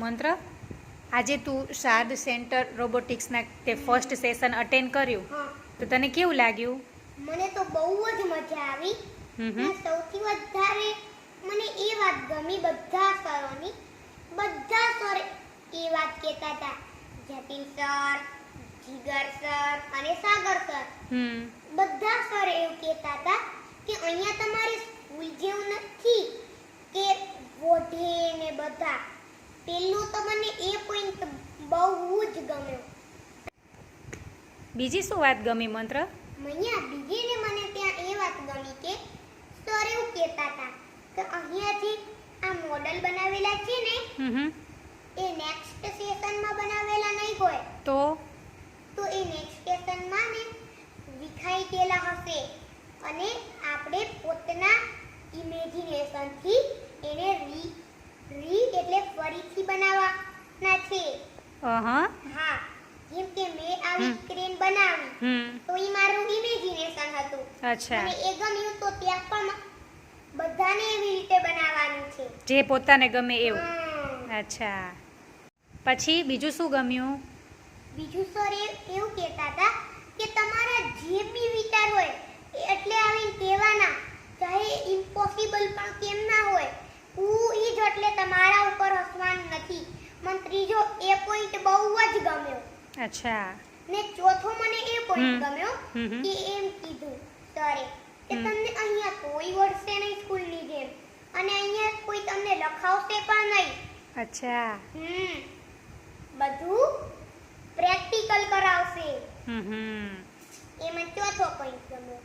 મંત્ર, આજે તું શારદ સેન્ટર રોબોટિક્સના તે ફર્સ્ટ સેશન અટેન્ડ કર્યું, હા, તો તને કેવું લાગ્યું? મને તો બહુ જ મજા આવી. અને સૌથી વધારે મને એ વાત ગમી બધા સરોની. બધા સર એ વાત કહેતા હતા, જતીન સર, જીગર સર અને સાગર સર. બધા સર એવું કહેતા હતા કે અહીંયા તમારી સ્કૂલ જેવું નથી કે વોઢે ને બધા. પેલું તો મને એ પોઈન્ટ બહુ જ ગમ્યો. બીજી શું વાત ગમી મંત્ર? બીજીને મને ત્યાં એ વાત ગમી કે સર એવું કહેતા હતા કે અહીંયા જે આ મોડલ બનાવેલા છે ને એ નેક્સ્ટ સેશનમાં બનાવેલા નહીં હોય. તો એ નેક્સ્ટ સેશનમાં ને વિખાઈ ગયેલા હશે અને આપણે પોતાના ઇમેજિનેશનથી એને એટલે ફરીથી બનાવવાના છે. હા, જેમ કે મેં આવી ક્રેન બનાવી તો એ મારું ઇમેજિનેશન હતું. અચ્છા. અને એ ગમ્યું તો ત્યાં પણ બધાને એવી રીતે બનાવવાનું છે જે પોતાને ગમે એવું. અચ્છા, પછી બીજું શું ગમ્યું? બીજું સર એવું કહેતા હતા કે તમારા જે બી વિચાર હોય એટલે આવીને કહેવાના, ચાહે ઇમ્પોસિબલ પણ કેમ ના હોય. હું ઈ જ એટલે તમારા ઉપર હસવાનું નથી. મને ત્રીજો એ પોઈન્ટ બહુ જ ગમ્યો. અચ્છા. ને ચોથો મને એ પોઈન્ટ ગમ્યો કે એમ કીધું સરે કે તમને અહીંયા કોઈ વળશે નહીં સ્કૂલની જેમ અને અહીંયા કોઈ તમને લખાવશે પણ નહીં. અચ્છા. બધું પ્રેક્ટિકલ કરાવશે. એ મને ચોથો પોઈન્ટ ગમ્યો.